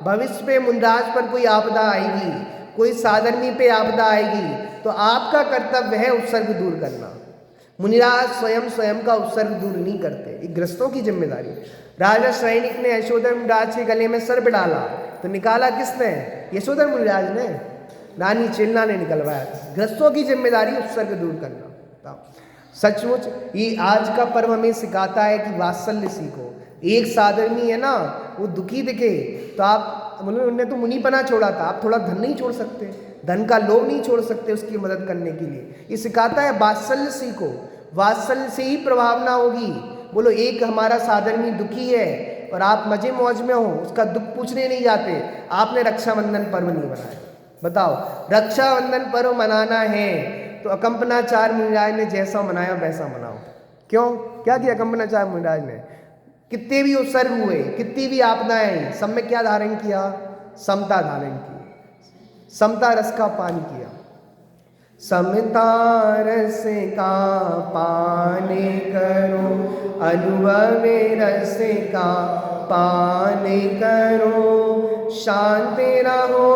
Speaker 1: भविष्य में मुनिराज पर कोई आपदा आएगी, कोई साधर्मी पे आपदा आएगी तो आपका कर्तव्य है उपसर्ग दूर करना। मुनिराज स्वयं का उपसर्ग दूर नहीं करते, ये गृहस्थों की जिम्मेदारी। राजा सैनिक ने यशोधर मुनिराज के गले में सर्प डाला तो निकाला किसने? यशोधर मुनिराज ने, रानी चिलना ने निकलवाया। गृहस्थों की जिम्मेदारी उपसर्ग दूर करना। सचमुच ये आज का पर्व हमें सिखाता है कि वात्सल्य सीखो। एक साधर्मी है ना, वो दुखी दिखे तो आप, उन्होंने तो मुनिपना छोड़ा था, आप थोड़ा धन नहीं छोड़ सकते, धन का लोभ नहीं छोड़ सकते उसकी मदद करने के लिए। ये सिखाता है वात्सल्य सीखो, वात्सल्य से ही प्रभावना होगी। बोलो एक हमारा साधर्मी दुखी है और आप मजे मौज में हो, उसका दुख पूछने नहीं जाते, आपने रक्षाबंधन पर्व नहीं बनाया। बताओ, रक्षाबंधन पर्व मनाना है तो अकंपनाचार्य मुनिराज ने जैसा मनाया वैसा मनाओ। क्यों? क्या किया अकंपनाचार्य मुनिराज ने? कितने भी उत्सर्ग हुए, कितनी भी आपदाएं आई, सब में क्या धारण किया? समता धारण की, समता रस का पान किया। समता रस का पान करो, अनुभव रस का पान करो, शांत रहो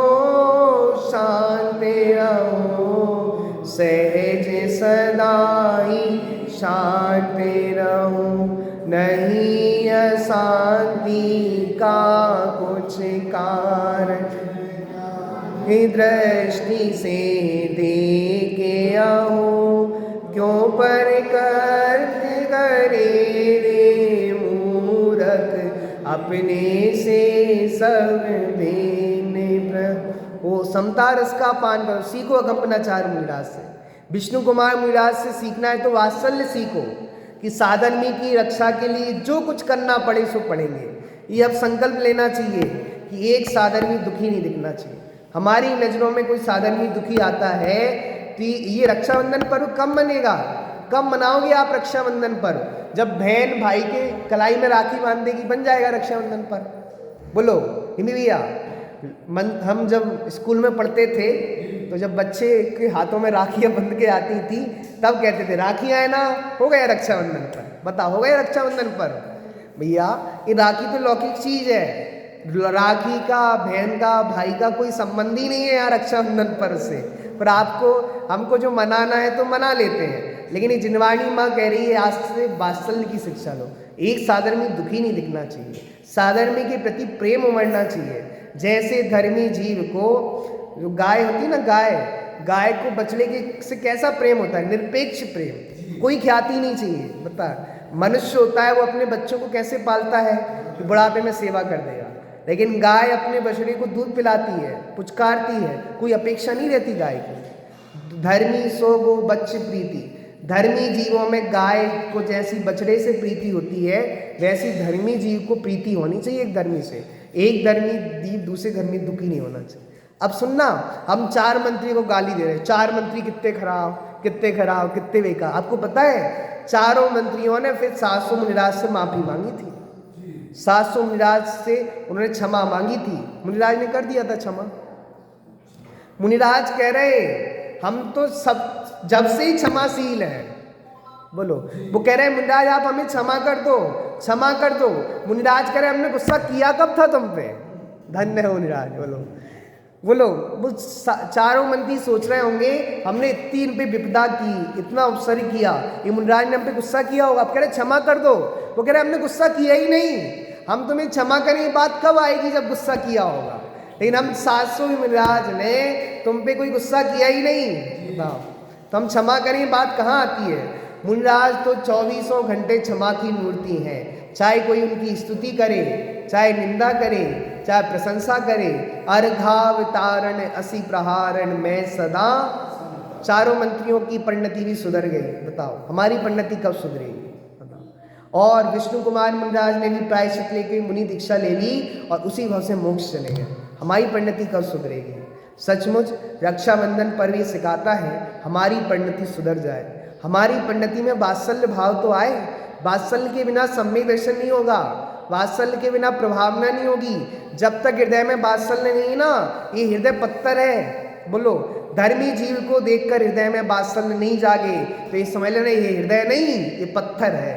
Speaker 1: सहज सदाई शांत रहो, नहीं अशांति का कुछ कारण, दृष्टि से देखे आओ, क्यों पर करते करे रे मूरख, अपने से सब देने प्रभु। वो समता रस का पान करो, सीखो अकंपनाचार्य मुनिराज से। विष्णु कुमार मुनिराज से सीखना है तो वात्सल्य सीखो कि साधर्मी की रक्षा के लिए जो कुछ करना पड़े सो पड़ेंगे। ये अब संकल्प लेना चाहिए कि एक साधर्मी दुखी नहीं दिखना चाहिए। हमारी नज़रों में कोई साधर्मी दुखी आता है तो ये रक्षाबंधन पर्व कब मनेगा? कब मनाओगे आप रक्षाबंधन पर्व? जब बहन भाई के कलाई में राखी बांध देगी, बन जाएगा रक्षाबंधन पर्व। बोलो हिमी भैया, हम जब स्कूल में पढ़ते थे तो जब बच्चे के हाथों में राखियाँ बंध के आती थी तब कहते थे राखियाँ है ना, हो गया रक्षाबंधन पर्व। बताओ हो गया रक्षाबंधन पर्व? भैया ये राखी तो लौकिक चीज़ है, राखी का बहन का भाई का कोई संबंध ही नहीं है यहाँ रक्षाबंधन पर्व से। पर आपको हमको जो मनाना है तो मना लेते हैं, लेकिन ये जिनवाणी माँ कह रही है आज से वात्सल्य की शिक्षा लो। एक साधर्मी दुखी नहीं दिखना चाहिए, साधर्मी के प्रति प्रेम उमड़ना चाहिए। जैसे धर्मी जीव को, जो गाय होती है ना, गाय को बछड़े के से कैसा प्रेम होता है? निरपेक्ष प्रेम, कोई ख्याति नहीं चाहिए। बता, मनुष्य होता है वो अपने बच्चों को कैसे पालता है कि बुढ़ापे में सेवा कर देगा, लेकिन गाय अपने बछड़े को दूध पिलाती है, पुचकारती है, कोई अपेक्षा नहीं रहती गाय की। धर्मी सो गो बच्च प्रीति, धर्मी जीवों में गाय को जैसी बछड़े से प्रीति होती है वैसी धर्मी जीव को प्रीति होनी चाहिए एक धर्मी से। एक धर्मी जीव दूसरे धर्मी दुखी नहीं होना चाहिए। अब सुनना, हम 4 मंत्री को गाली दे रहे हैं, 4 मंत्री कितने खराब, कितने बेकार। आपको पता है चारों मंत्रियों ने फिर सासु मुनिराज से माफी मांगी थी, सासु मुनिराज से उन्होंने क्षमा मांगी थी, मुनिराज ने कर दिया था क्षमा। मुनिराज कह रहे हम तो सब जब से ही क्षमाशील है। बोलो, वो कह रहे हैं मुनिराज आप हमें क्षमा कर दो, क्षमा कर दो। मुनिराज कह रहे हमने गुस्सा किया कब था तुम पे? धन्य है मुनिराज। बोलो बोलो, वो चारों मंत्री सोच रहे होंगे हमने इतनी इन पे विपदा की, इतना अवसर किया, ये मुनिराज ने हम पे गुस्सा किया होगा। अब कह रहे क्षमा कर दो, वो कह रहे हमने गुस्सा किया ही नहीं, हम तुम्हें क्षमा करें, बात कब आएगी जब गुस्सा किया होगा। लेकिन हम 700 मुनिराज ने तुम पे कोई गुस्सा किया ही नहीं, बताओ, तो हम क्षमा करें, बात कहाँ आती है। मुनिराज तो 24 घंटे क्षमा की मूर्ति हैं, चाहे कोई उनकी स्तुति करे, चाहे निंदा करे, चाहे प्रशंसा करे। अर्घावतारण असी प्रहारण में सदा। चारों मंत्रियों की परिणति भी सुधर गई। बताओ हमारी परिणति कब सुधरेगी? बताओ। और विष्णु कुमार मुनिराज ने भी प्रायश्चित लेकर मुनि दीक्षा ले ली और उसी भाव से मोक्ष चले गए। हमारी परिणति कब सुधरेगी? सचमुच रक्षाबंधन पर्व ये सिखाता है हमारी परिणति सुधर जाए, हमारी परिणति में वात्सल्य भाव तो आए। वात्सल्य के बिना सम्यक दर्शन नहीं होगा, वात्सल्य के बिना प्रभावना नहीं होगी। जब तक हृदय में वात्सल्य नहीं ना, ये हृदय पत्थर है। बोलो, धर्मी जीव को देखकर हृदय में वात्सल्य नहीं जागे तो ये समझ लेना ये हृदय नहीं, ये पत्थर है,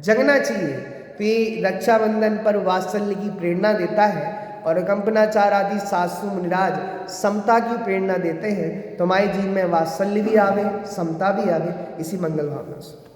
Speaker 1: जगना चाहिए। तो ये रक्षाबंधन पर वात्सल्य की प्रेरणा देता है और कंपनाचार आदि 700 मुनिराज समता की प्रेरणा देते हैं। तो हमारे जीवन में वात्सल्य भी आवे, समता भी आवे। इसी मंगल भावना से